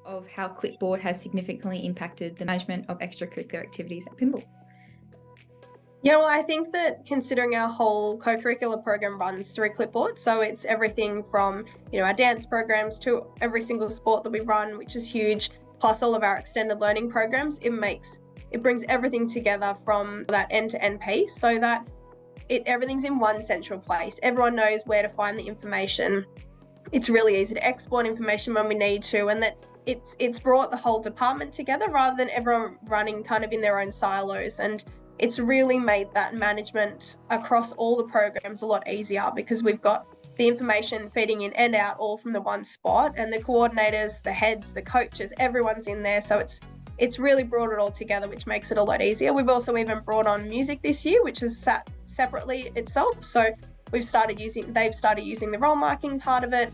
of how Clipboard has significantly impacted the management of extracurricular activities at Pymble? Yeah, well, I think that considering our whole co-curricular program runs through Clipboard, so it's everything from, our dance programs to every single sport that we run, which is huge, plus all of our extended learning programs, it brings everything together from that end-to-end piece so that everything's in one central place. Everyone knows where to find the information. It's really easy to export information when we need to, and that it's brought the whole department together rather than everyone running kind of in their own silos. And it's really made that management across all the programs a lot easier because we've got the information feeding in and out all from the one spot, and the coordinators, the heads, the coaches, everyone's in there. So it's really brought it all together, which makes it a lot easier. We've also even brought on music this year, which is sat separately itself. So they've started using the role marking part of it,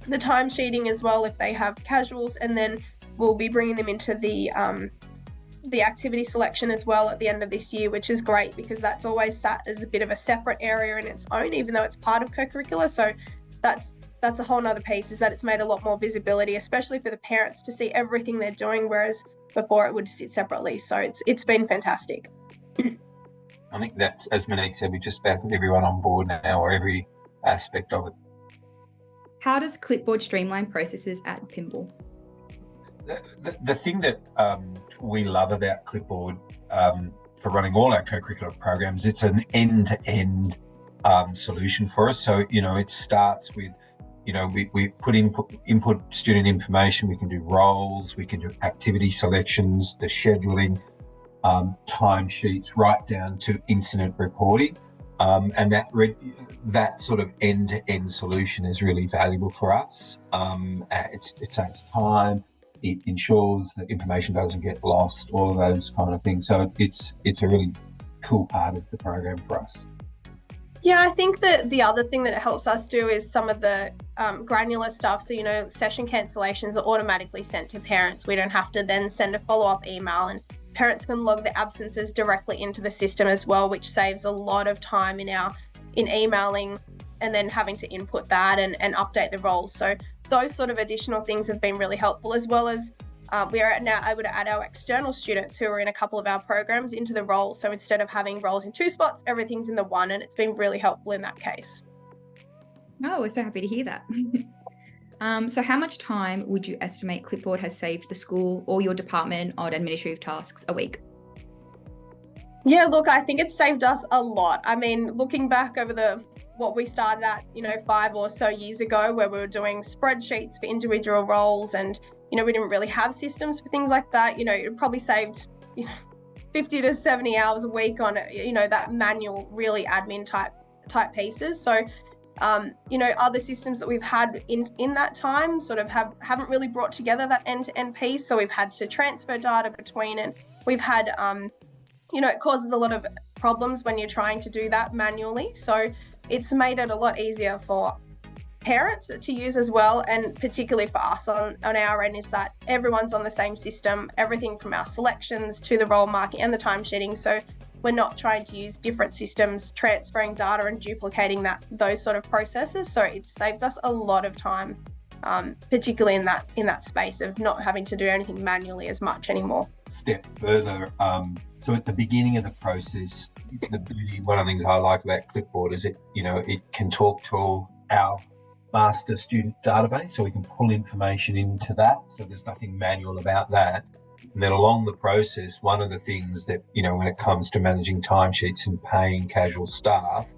the timesheeting as well if they have casuals, and then we'll be bringing them into the activity selection as well at the end of this year, which is great because that's always sat as a bit of a separate area in its own, even though it's part of co-curricular. So that's a whole nother piece, is that it's made a lot more visibility, especially for the parents to see everything they're doing, whereas before it would sit separately. So it's been fantastic. I think that's, as Monique said, we just about everyone on board now, or every aspect of it. How does Clipboard streamline processes at Pymble? The thing that we love about Clipboard for running all our co-curricular programs, it's an end-to-end solution for us. So, it starts with, we put input student information, we can do roles, we can do activity selections, the scheduling, timesheets, right down to incident reporting. And that sort of end-to-end solution is really valuable for us. It saves time. It ensures that information doesn't get lost, all of those kind of things. So it's a really cool part of the program for us. Yeah, I think that the other thing that it helps us do is some of the granular stuff. So, session cancellations are automatically sent to parents. We don't have to then send a follow-up email, and parents can log the absences directly into the system as well, which saves a lot of time in emailing and then having to input that and update the roles. So those sort of additional things have been really helpful, as well as we are now able to add our external students who are in a couple of our programs into the roles. So instead of having roles in two spots, everything's in the one, and it's been really helpful in that case. Oh, we're so happy to hear that. So how much time would you estimate Clipboard has saved the school or your department on administrative tasks a week? Yeah, look, I think it's saved us a lot. I mean, looking back over what we started at, 5 or so years ago, where we were doing spreadsheets for individual roles, and, we didn't really have systems for things like that. It probably saved, 50 to 70 hours a week on, that manual, really admin type pieces. So, other systems that we've had in that time sort of haven't really brought together that end-to-end piece. So we've had to transfer data between, and we've had, it causes a lot of problems when you're trying to do that manually. So it's made it a lot easier for parents to use as well, and particularly for us on our end, is that everyone's on the same system, everything from our selections to the role marking and the timesheeting. So we're not trying to use different systems, transferring data and duplicating those sort of processes. So it's saved us a lot of time, particularly in that space of not having to do anything manually as much anymore. Step further, so at the beginning of the process, one of the things I like about Clipboard is it can talk to our master student database, so we can pull information into that. So there's nothing manual about that. And then along the process, one of the things that, when it comes to managing timesheets and paying casual staff,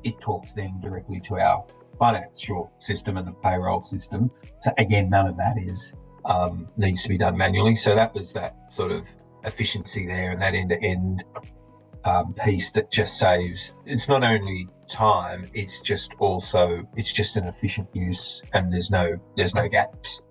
it talks then directly to our financial system and the payroll system. So again, none of that needs to be done manually. So that was that sort of efficiency there, and that end-to-end piece that just saves. It's not only time; it's just an efficient use, and there's no gaps.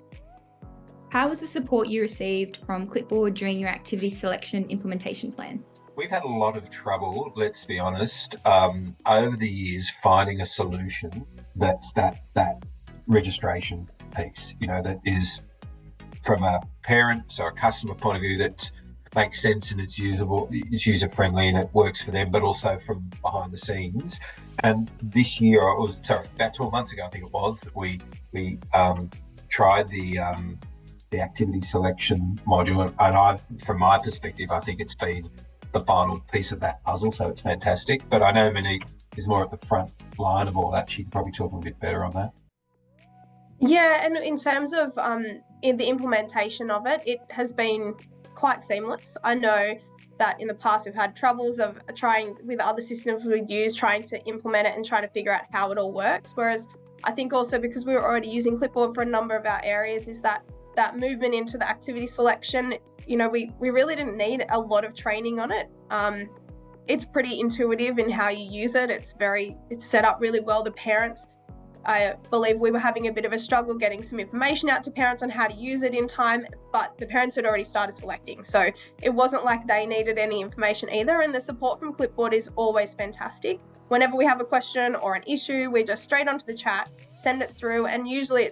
How was the support you received from Clipboard during your activity selection implementation plan? We've had a lot of trouble, let's be honest, over the years finding a solution that's that registration piece, that is from a parent, so a customer point of view, that makes sense and it's usable, it's user-friendly and it works for them, but also from behind the scenes. And this year, about 12 months ago, I think it was, that we tried the the activity selection module. And from my perspective, I think it's been the final piece of that puzzle. So it's fantastic. But I know Monique is more at the front line of all that. She can probably talk a bit better on that. Yeah, and in terms of in the implementation of it, it has been quite seamless. I know that in the past we've had troubles of trying with other systems we've used, trying to implement it and trying to figure out how it all works. Whereas I think also because we were already using Clipboard for a number of our areas, is that movement into the activity selection, we really didn't need a lot of training on it. It's pretty intuitive in how you use it. It's set up really well. The parents, I believe we were having a bit of a struggle getting some information out to parents on how to use it in time, but the parents had already started selecting. So it wasn't like they needed any information either. And the support from Clipboard is always fantastic. Whenever we have a question or an issue, we just straight onto the chat, send it through, and usually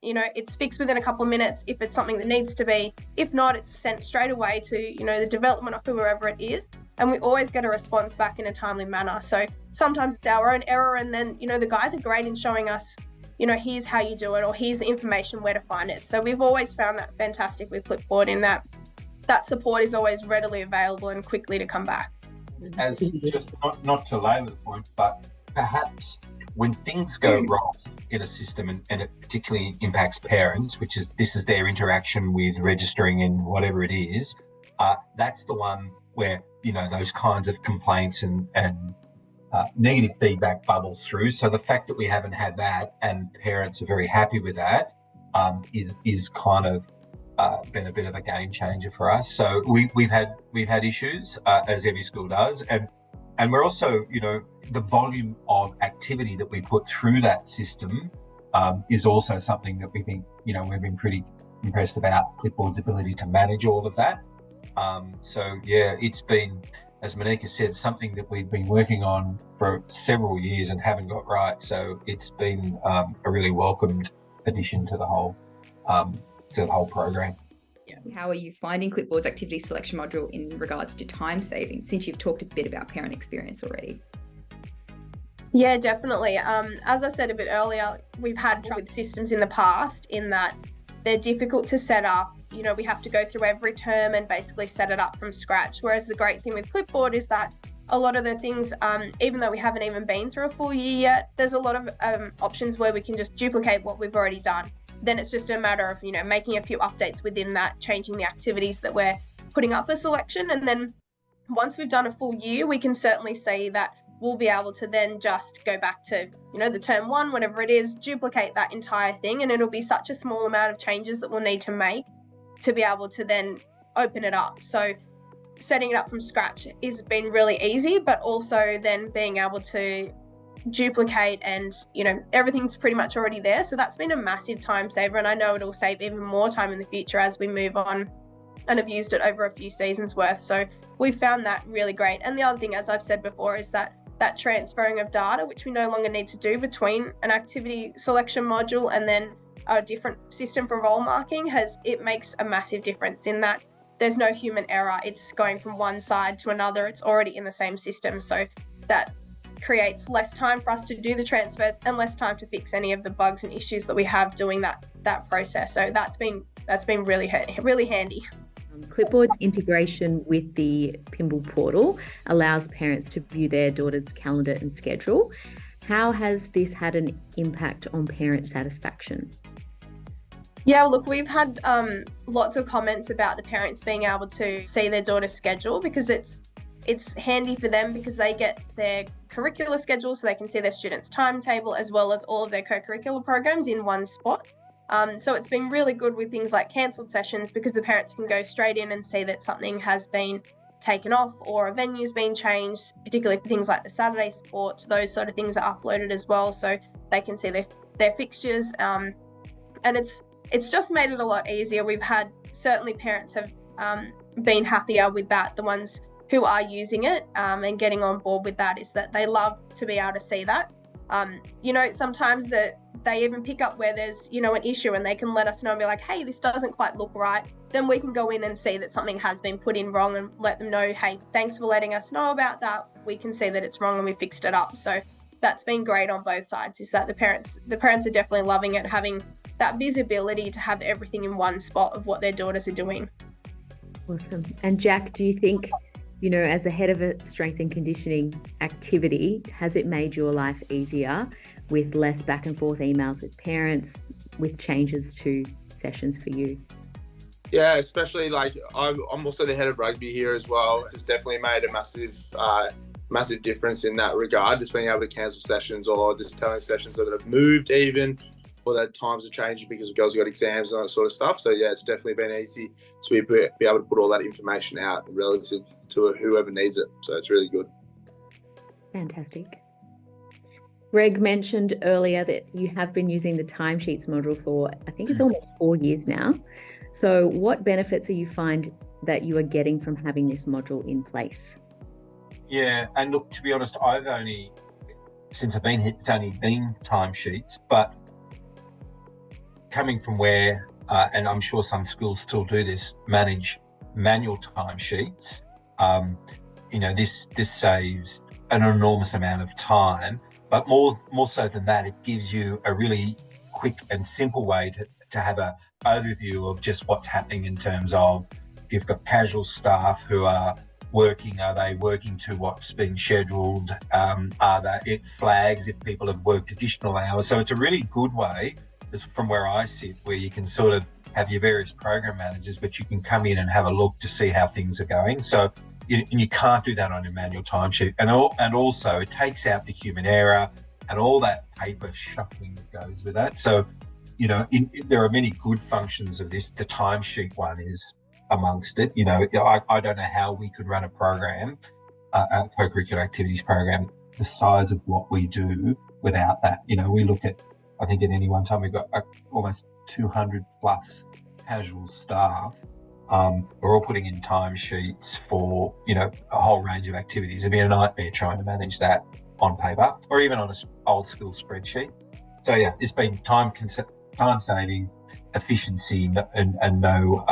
it's fixed within a couple of minutes if it's something that needs to be. If not, it's sent straight away to, the development of whoever it is. And we always get a response back in a timely manner. So sometimes it's our own error, and then, the guys are great in showing us, here's how you do it, or here's the information where to find it. So we've always found that fantastic with Clipboard in that support is always readily available and quickly to come back. As just not to labour the point, but perhaps when things go wrong in a system and it particularly impacts parents, this is their interaction with registering and whatever it is, that's the one where those kinds of complaints and negative feedback bubbles through. So the fact that we haven't had that and parents are very happy with that is kind of been a bit of a game changer for us. So we've had issues, as every school does, and we're also, the volume of activity that we put through that system is also something that we think, we've been pretty impressed about Clipboard's ability to manage all of that. So yeah, it's been, as Monique has said, something that we've been working on for several years and haven't got right. So it's been a really welcomed addition to the whole program. Yeah. How are you finding Clipboard's activity selection module in regards to time saving, since you've talked a bit about parent experience already? Yeah, definitely. As I said a bit earlier, we've had trouble with systems in the past in that they're difficult to set up. We have to go through every term and basically set it up from scratch. Whereas the great thing with Clipboard is that a lot of the things, even though we haven't even been through a full year yet, there's a lot of options where we can just duplicate what we've already done. Then it's just a matter of, making a few updates within that, changing the activities that we're putting up for selection. And then once we've done a full year, we can certainly say that we'll be able to then just go back to, the term one, whatever it is, duplicate that entire thing. And it'll be such a small amount of changes that we'll need to make to be able to then open it up. So setting it up from scratch has been really easy, but also then being able to duplicate and, everything's pretty much already there. So that's been a massive time saver. And I know it'll save even more time in the future as we move on, and have used it over a few seasons worth. So we found that really great. And the other thing, as I've said before, is that transferring of data, which we no longer need to do between an activity selection module and then a different system for role marking, it makes a massive difference in that there's no human error. It's going from one side to another. It's already in the same system. So that creates less time for us to do the transfers and less time to fix any of the bugs and issues that we have doing that process. So that's been really handy. Clipboard's integration with the Pymble portal allows parents to view their daughter's calendar and schedule. How has this had an impact on parent satisfaction? Yeah, look, we've had lots of comments about the parents being able to see their daughter's schedule, because it's handy for them because they get their curricular schedule, so they can see their students' timetable as well as all of their co-curricular programs in one spot. So it's been really good with things like cancelled sessions, because the parents can go straight in and see that something has been taken off or a venue's been changed, particularly for things like the Saturday sports. Those sort of things are uploaded as well, so they can see their fixtures. And it's just made it a lot easier. We've had, certainly parents have been happier with that. The ones who are using it and getting on board with that is that they love to be able to see that. Sometimes they even pick up where there's, an issue, and they can let us know and be like, hey, this doesn't quite look right. Then we can go in and see that something has been put in wrong and let them know, hey, thanks for letting us know about that. We can see that it's wrong and we fixed it up. So that's been great on both sides, is that the parents are definitely loving it, having that visibility to have everything in one spot of what their daughters are doing. Awesome. And Jack, do you think, as a head of a strength and conditioning activity, has it made your life easier with less back and forth emails with parents, with changes to sessions for you? Yeah, especially I'm also the head of rugby here as well. It's definitely made a massive difference in that regard, just being able to cancel sessions or just telling sessions that have moved even, or that times are changing because the girls got exams and that sort of stuff. So yeah, it's definitely been easy to be able to put all that information out relative to whoever needs it. So it's really good. Fantastic. Greg mentioned earlier that you have been using the timesheets module for, I think it's almost 4 years now. So what benefits are you find that you are getting from having this module in place? Yeah, and look, to be honest, since I've been here, it's only been timesheets, but coming from where, and I'm sure some schools still do this, manage manual timesheets, this saves an enormous amount of time, but more so than that, it gives you a really quick and simple way to have an overview of just what's happening in terms of if you've got casual staff who are working, are they working to what's been scheduled? It flags if people have worked additional hours. So it's a really good way, from where I sit, where you can sort of have your various program managers, but you can come in and have a look to see how things are going. So you can't do that on your manual timesheet. And also it takes out the human error and all that paper shuffling that goes with that. So, there are many good functions of this. The timesheet one is amongst it. I don't know how we could run a program, a co-curricular activities program, the size of what we do without that. We look at, I think at any one time we've got almost 200 plus casual staff. We're all putting in timesheets for, a whole range of activities. It'd be a nightmare trying to manage that on paper or even on an old school spreadsheet. So yeah, it's been time saving, efficiency, and no.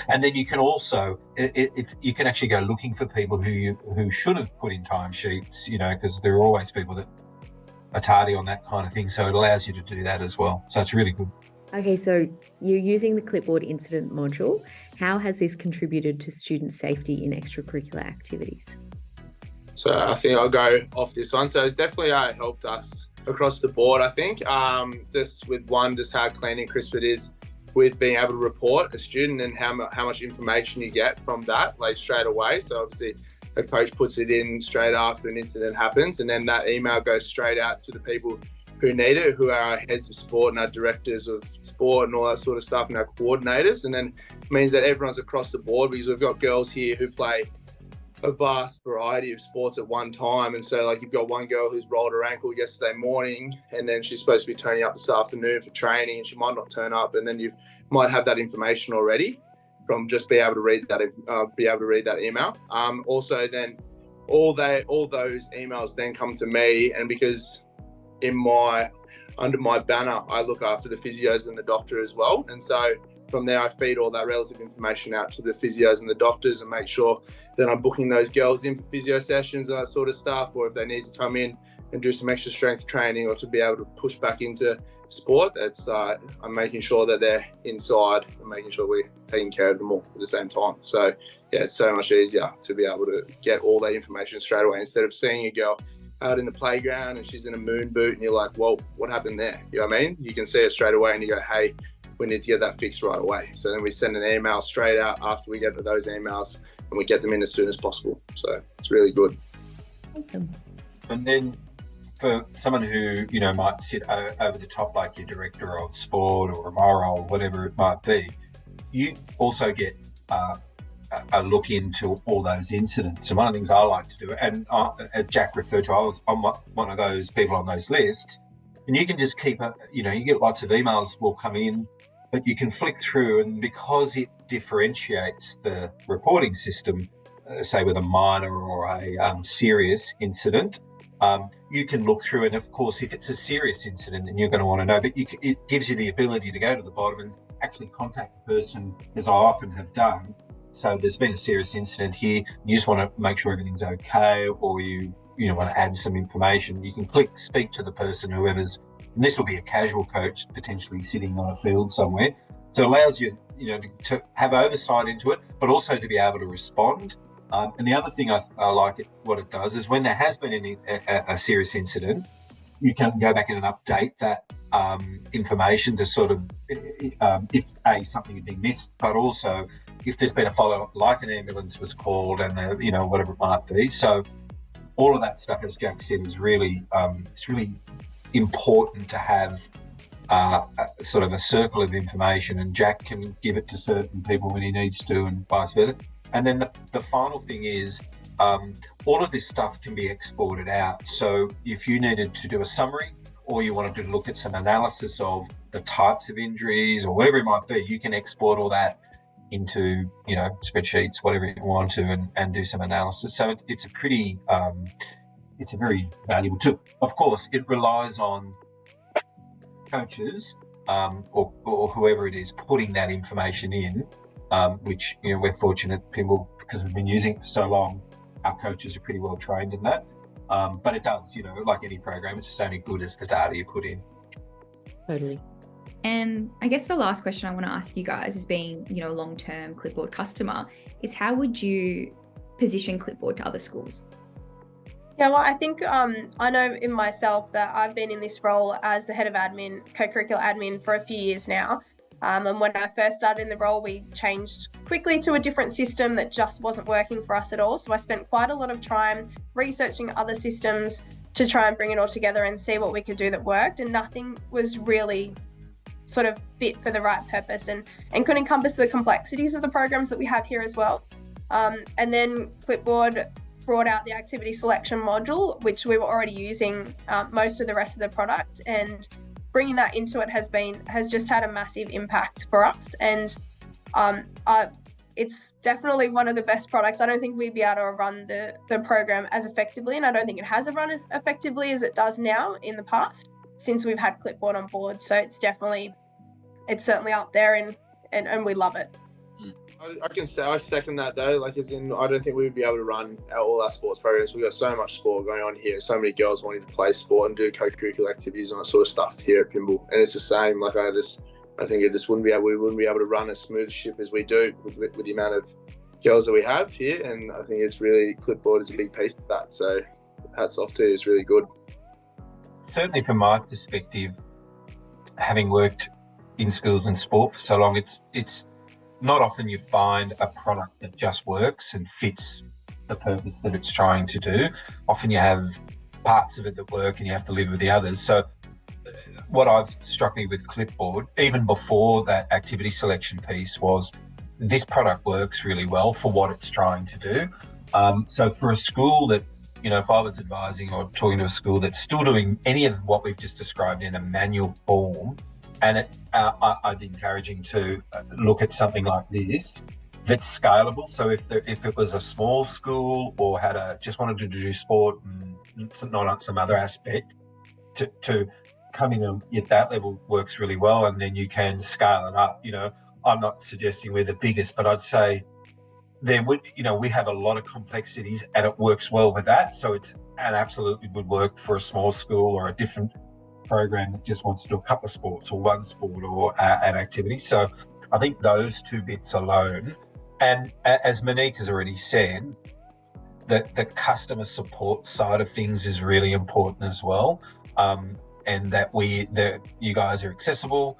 And then you can also, you can actually go looking for people who should have put in timesheets, because there are always people that are tardy on that kind of thing. So it allows you to do that as well. So it's really good. Okay, so you're using the Clipboard incident module. How has this contributed to student safety in extracurricular activities? So I think I'll go off this one. So it's definitely helped us across the board, I think. Just with just how clean and crisp it is with being able to report a student and how much information you get from that, straight away. So obviously a coach puts it in straight after an incident happens, and then that email goes straight out to the people who need it, who are our heads of sport and our directors of sport and all that sort of stuff, and our coordinators. And then it means that everyone's across the board, because we've got girls here who play a vast variety of sports at one time. And so you've got one girl who's rolled her ankle yesterday morning, and then she's supposed to be turning up this afternoon for training, and she might not turn up. And then you might have that information already from just being able to read that email. Also then all those emails then come to me, and because under my banner, I look after the physios and the doctor as well. And so from there, I feed all that relative information out to the physios and the doctors and make sure that I'm booking those girls in for physio sessions and that sort of stuff, or if they need to come in and do some extra strength training or to be able to push back into sport, I'm making sure that they're inside and making sure we're taking care of them all at the same time. So yeah, it's so much easier to be able to get all that information straight away, instead of seeing a girl out in the playground and she's in a moon boot and you're like, well, what happened there? You know what I mean? You can see it straight away and you go, hey, we need to get that fixed right away. So then we send an email straight out after we get those emails, and we get them in as soon as possible. So it's really good. Awesome. And then for someone who, might sit over the top, like your director of sport or a moral or whatever it might be, you also get a look into all those incidents. And one of the things I like to do, and as Jack referred to, I was on one of those people on those lists, and you can just keep you get lots of emails will come in, but you can flick through, and because it differentiates the reporting system, say with a minor or a serious incident, you can look through, and of course, if it's a serious incident, then you're going to want to know, but it gives you the ability to go to the bottom and actually contact the person, as I often have done. So there's been a serious incident here, you just want to make sure everything's okay, or you want to add some information, you can click speak to the person, whoever's And this will be a casual coach potentially sitting on a field somewhere. So it allows you, to have oversight into it, but also to be able to respond. And the other thing I like what it does is when there has been a serious incident, you can go back in and update that information to sort of, if something had been missed, but also if there's been a follow-up, like an ambulance was called and whatever it might be. So all of that stuff, as Jack said, is really, it's really important to have sort of a circle of information, and Jack can give it to certain people when he needs to, and vice versa. And then the final thing is, all of this stuff can be exported out. So if you needed to do a summary, or you wanted to look at some analysis of the types of injuries or whatever it might be, you can export all that into, spreadsheets, whatever you want to, and do some analysis. So it's a pretty, it's a very valuable tool. Of course, it relies on coaches or whoever it is putting that information in, which we're fortunate at Pymble, because we've been using it for so long. Our coaches are pretty well trained in that, but it does, like any program, it's just only good as the data you put in. Totally. And I guess the last question I want to ask you guys, is being a long-term Clipboard customer, is how would you position Clipboard to other schools? Yeah, well, I think I know in myself that I've been in this role as the head of admin, co-curricular admin, for a few years now. And when I first started in the role, we changed quickly to a different system that just wasn't working for us at all. So I spent quite a lot of time researching other systems to try and bring it all together and see what we could do that worked. And nothing was really sort of fit for the right purpose and could encompass the complexities of the programs that we have here as well. And then Clipboard brought out the activity selection module, which we were already using most of the rest of the product, and bringing that into it has just had a massive impact for us. And it's definitely one of the best products. I don't think we'd be able to run the program as effectively, and I don't think it has run as effectively as it does now in the past since we've had Clipboard on board. So it's certainly up there, and we love it. I can say I second that though. I don't think we would be able to run all our sports programs. We've got so much sport going on here. So many girls wanting to play sport and do co-curricular activities and that sort of stuff here at Pymble. And it's the same. I think we wouldn't be able to run as smooth a ship as we do with the amount of girls that we have here. And I think it's really, Clipboard is a big piece of that. So hats off to you. It's really good. Certainly from my perspective, having worked in schools and sport for so long, it's not often you find a product that just works and fits the purpose that it's trying to do. Often you have parts of it that work and you have to live with the others. So what I've struck me with Clipboard, even before that activity selection piece, was this product works really well for what it's trying to do. So for a school that, if I was advising or talking to a school that's still doing any of what we've just described in a manual form, and I'd be encouraging to look at something like this that's scalable. So if it was a small school or just wanted to do sport and not some other aspect, to come in and at that level works really well, and then you can scale it up. I'm not suggesting we're the biggest, but I'd say there would, we have a lot of complexities and it works well with that. So it absolutely would work for a small school or a different program that just wants to do a couple of sports or one sport or an activity. So I think those two bits alone, and as Monique has already said, that the customer support side of things is really important as well, and that you guys are accessible,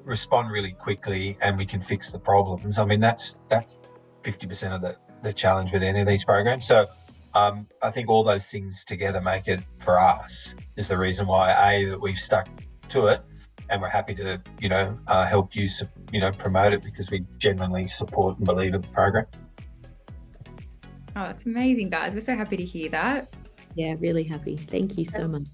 respond really quickly, and we can fix the problems. I mean, that's 50% of the challenge with any of these programs. So I think all those things together make it, for us, is the reason why that we've stuck to it, and we're happy to help you promote it, because we genuinely support and believe in the program. Oh, that's amazing, guys. We're so happy to hear that. Yeah, really happy. Thank you so much.